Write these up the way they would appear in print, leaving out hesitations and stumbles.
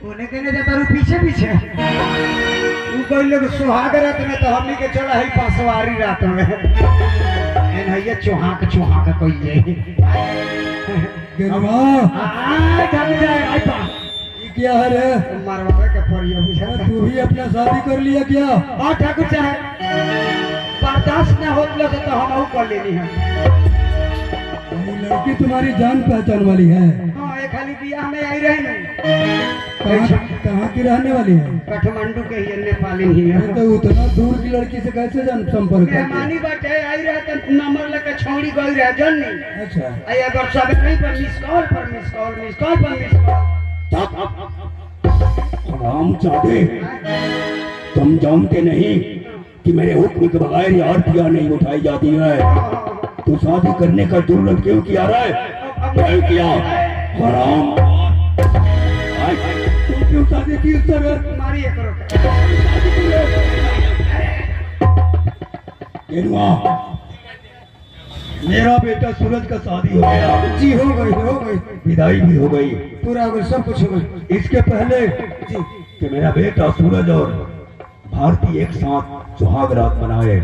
उन्हें कहने जाता रू पीछे पीछे तू कोई लोग सुहाग रात में तो हमनी के चला है पासवारी रात में भैया चुहा का कोई ये क्या है रे? मारवा के परिया बुझा तू भी अपना शादी कर लिया क्या? हाँ ठाकुर साहब बर्दाश्त न होत लगे तो हम कर लेनी है। ये लड़की तुम्हारी जान पहचान वाली है? हाँ एक खाली बियाह में आई रहे नहीं। कहाँ की रहने वाली है? काठमांडू के ही नेपाली ही है। तो उतना दूर की लड़की से कैसे जान संपर्क? मेहमानी बाटे आई रहे तो नंबर लेके छोड़ी गई रहे जननी। अच्छा आई अगर सब नहीं पर मिस कॉल हम चाहते तुम जानते नहीं कि मेरे हुक्म के बगैर ये आरतियां नहीं उठाई जाती है। तो शादी करने का जुर्म क्यों किया रहा है? क्यों किया? हराम। तुम क्यों शादी की इस तरह? मारिए करो मेरा बेटा सूरज का शादी हो गया। जी हो गई विदाई भी हो गई, पूरा हो गई, सब कुछ हो गई। इसके पहले जी कि मेरा बेटा सूरज और भारती एक साथ सुहाग रात मनाए,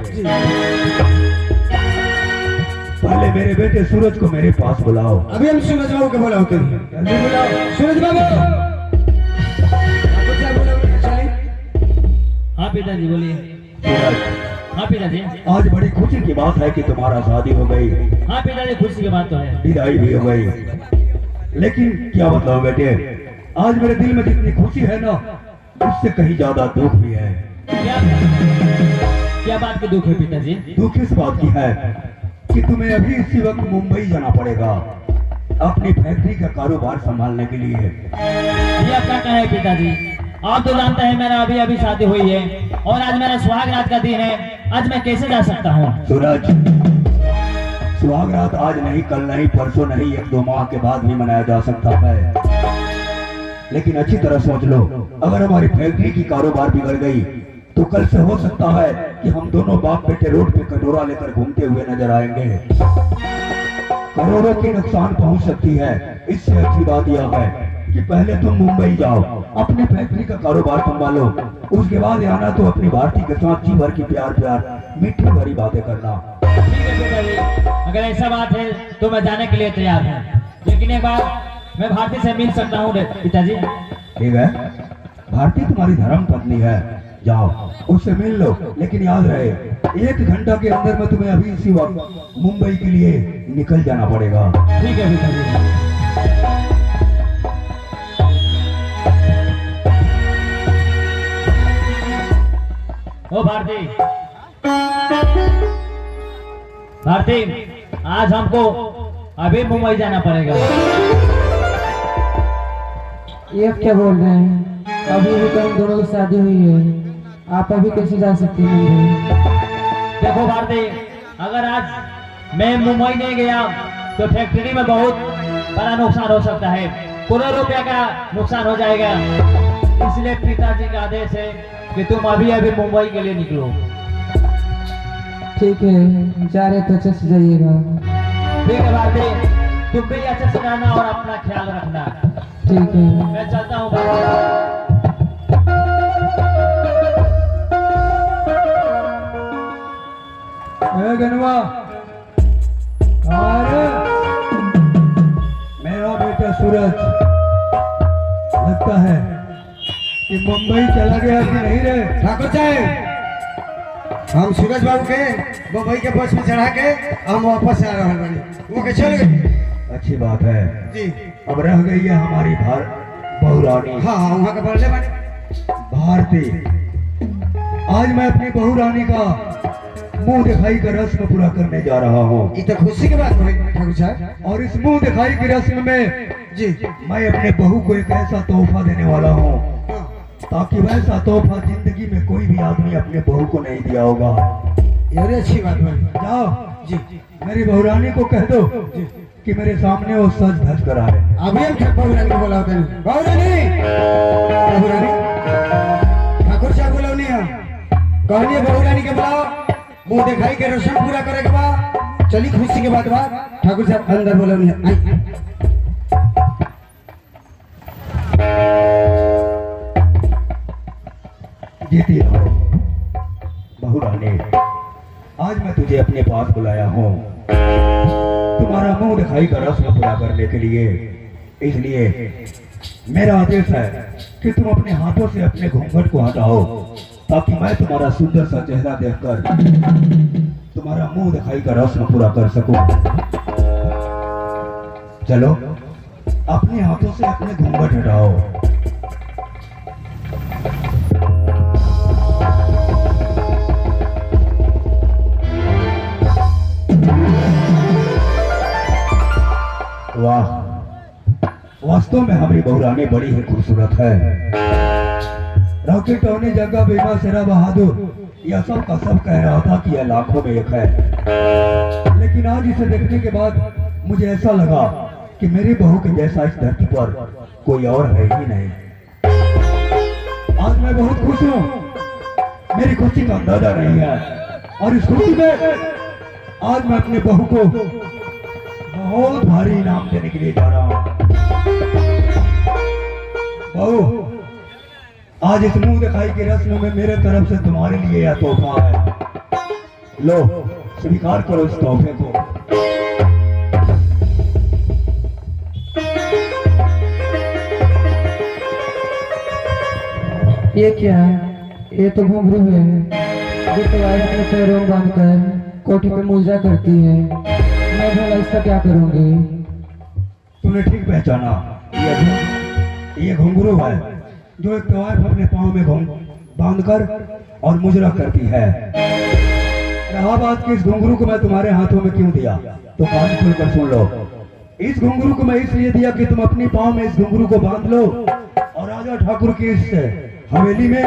पहले मेरे बेटे सूरज को मेरे पास बुलाओ। अभी हम सूरज बाबू के बोला होते हैं। जल्दी बुलाओ। सूरज बाबू हाँ पिताजी बोलिए। सूरज, हाँ पिताजी। आज बड़ी खुशी की बात है कि तुम्हारा शादी हो गई, हाँ पिताजी खुशी की बात तो है। विदाई भी हो गई। लेकिन क्या बताओ बेटे, आज मेरे दिल में जितनी खुशी है ना, उससे कहीं ज्यादा दुख भी है। क्या बात की दुख है पिताजी? दुख इस बात की है कि तुम्हें अभी इसी वक्त मुंबई जाना पड़ेगा अपनी फैक्ट्री का कारोबार संभालने के लिए। ये आप क्या कहे पिताजी? आप तो जानते हैं मेरा अभी अभी शादी हुई है और आज मेरा सुहाग रात का दिन है। आज मैं कैसे जा सकता हूँ? सूरज, सुहाग रात आज नहीं, कल नहीं, परसों नहीं, 1-2 माह के बाद भी मनाया जा सकता है। लेकिन अच्छी तरह सोच लो, अगर हमारी फैक्ट्री की कारोबार बिगड़ गई तो कल से हो सकता है कि हम दोनों बाप बेटे रोड पे कटोरा लेकर घूमते हुए नजर आएंगे। करोड़ों की नुकसान पहुंच सकती है। इससे अच्छी बात यह है कि पहले तुम मुंबई जाओ, अपने फैक्ट्री का कारोबार संभालो, उसके बाद आना तो अपनी भारती के साथ जी भर की प्यार मीठी भरी बातें करना। ठीक है पिताजी, अगर ऐसा बात है तो मैं जाने के लिए तैयार हूँ। लेकिन एक बार मैं भारती से मिल सकता हूँ पिताजी? ठीक है, भारती तुम्हारी धर्म पत्नी है, जाओ उससे मिल लो। लेकिन याद रहे, 1 घंटा के अंदर में तुम्हें अभी इसी वक्त मुंबई के लिए निकल जाना पड़ेगा। ठीक है पिताजी। ओ भारती, भारती, आज हमको अभी मुंबई जाना पड़ेगा। ये क्या बोल रहे हैं? अभी भी तो हम दोनों की शादी हुई है, आप अभी कैसे जा सकते हैं? देखो भारती, अगर आज मैं मुंबई नहीं गया तो फैक्ट्री में बहुत बड़ा नुकसान हो सकता है, करोड़ों रुपया का नुकसान हो जाएगा। इसलिए पिताजी का आदेश है कि तुम अभी अभी मुंबई के लिए निकलो। ठीक है, जा रहे तो अच्छे से जाइएगा। ठीक है भारती, तुम भी अच्छे से रहना और अपना ख्याल रखना। ठीक है, मैं चलता हूँ भारती। गनवा, मेरा बेटा सूरज लगता है कि मुंबई चला गया कि नहीं रे? ठाकुर साहब, हम सूरज बाबू के मुंबई के बस में चढ़ा के हम वापस आ रहे हैं। वो के चल गए। अच्छी बात है जी अब रह गई है हमारी बहू रानी। हाँ वहाँ के बढ़ले बने। भारती, आज मैं अपनी बहू रानी का मुंह दिखाई का रस्म पूरा करने जा रहा हूँ। ये तो खुशी की बात है ठाकुर साहब। और इस मुंह दिखाई की रस्म में जी मैं अपने बहू को एक ऐसा तोहफा देने वाला हूँ हाँ। ताकि वैसा तोहफा जिंदगी में कोई भी आदमी अपने बहू को नहीं दिया होगा। ये अच्छी बात है। जाओ जी मेरी बहू रानी को कह दो कि मेरे सामने वो सज धज कर आए। अभी हम बहू रानी को बोला होते हैं। बहू रानी ठाकुर साहब बोला नहीं है, कहनी बहू रानी के बुलाओ, मुंह दिखाई के रस्म पूरा करे के बाद चली खुशी के बाद ठाकुर साहब अंदर बोला नहीं है। जीती रहो। बहू रानी, आज मैं तुझे अपने पास बुलाया हूँ तुम्हारा मुंह दिखाई का रस्म पूरा करने के लिए। इसलिए मेरा आदेश है कि तुम अपने हाथों से अपने घूंघट को हटाओ, ताकि मैं तुम्हारा सुंदर सा चेहरा देखकर तुम्हारा मुंह दिखाई का रस्म पूरा कर सकूं। चलो अपने हाथों से अपने घूंघट हटाओ। वाह, वास्तव में हमारी बहू रानी बड़ी ही खूबसूरत है। रॉकेट टोनी जग्गा बीमा सेरा बहादुर यह सब का सब कह रहा था कि यह लाखों में एक है, लेकिन आज इसे देखने के बाद मुझे ऐसा लगा कि मेरी बहू के जैसा इस धरती पर कोई और है ही नहीं। आज मैं बहुत खुश हूँ, मेरी खुशी का अंदाजा नहीं है, और इस खुशी में आज मैं अपने बहू को बहुत भारी इनाम देने के लिए जा रहा हूँ। बहू, आज इस मुंह दिखाई की रस्म में मेरे तरफ से तुम्हारे लिए यह तोहफा है। लो, स्वीकार करो इस तोहफे को। ये क्या है? ये तो घुंघरू है जो तुम्हारे अपने पैरों में बांधकर कोठी पे मुजरा करती है। मैं भला इसका क्या करूंगी? तुमने ठीक पहचाना, ये घुंघरू है जो एक तवायफ अपने पांव में बांधकर और मुजरा करती है। रहा बात कि इस घुंघरू को मैं तुम्हारे हाथों में क्यों दिया, तो कान खोलकर सुन लो। इस घुंघरू को मैं इसलिए दिया कि तुम अपनी पांव में इस घुंघरू को बांध लो और राजा ठाकुर की इस हवेली में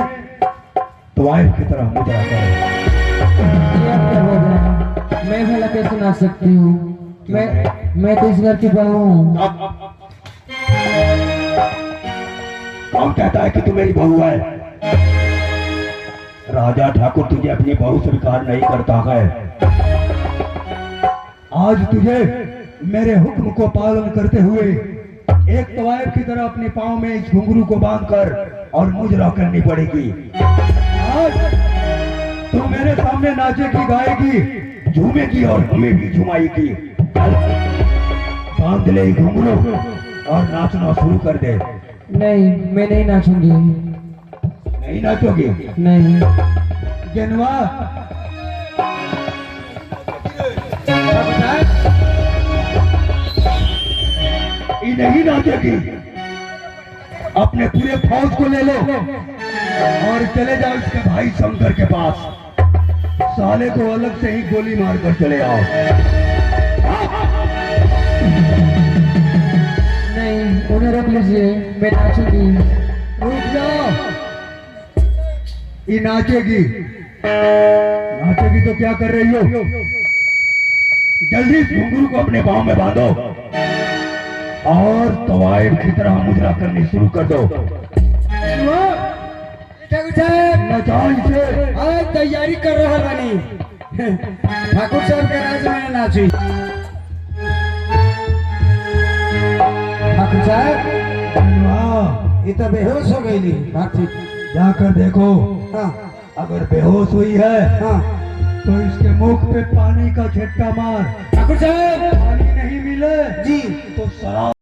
तवायफ की तरह मुजरा करो। ये अब क्या हो रहा है? मैं भला कैसे नाच सकती हूँ? मैं तो इस घर की बहू हूँ। कौन कहता है कि तू मेरी बहू है? राजा ठाकुर तुझे अपनी बहू स्वीकार नहीं करता है। आज तुझे मेरे हुक्म को पालन करते हुए एक तवायफ की तरह अपने पांव में इस घुंघरू को बांधकर और मुजरा करनी पड़ेगी। आज तू मेरे सामने नाचेगी, गाएगी, झूमेगी और हमें भी झुमाएगी। बांध ले घुंघरू और नाचना शुरू कर दे। नहीं, मैं नहीं नाचूंगी। नहीं नाचोगी? नहीं। जनवा, ये नहीं नाचेगी। अपने पूरे फौज को ले लो और चले जाओ इसके भाई शंकर के पास। साले को अलग से ही गोली मारकर चले आओ। नहीं, उन्हें रोक लीजिए, मैं नाचूंगी। रुक जाओ, ये नाचेगी। नाचेगी तो क्या कर रही हो? जल्दी इस घुंघरू को अपने पांव में बांधो और तवायफ की तरह मुजरा करनी शुरू कर दो। नचाओ इसे। तैयारी कर रहा बानी। ठाकुर साहब के राज में नाची। ठाकुर साहब, वाह, ये तो बेहोश हो गई। जाकर देखो। हाँ अगर बेहोश हुई है हाँ। तो इसके मुख पे पानी का छिट्टा मार। ठाकुर साहब पानी नहीं मिले जी तो शराब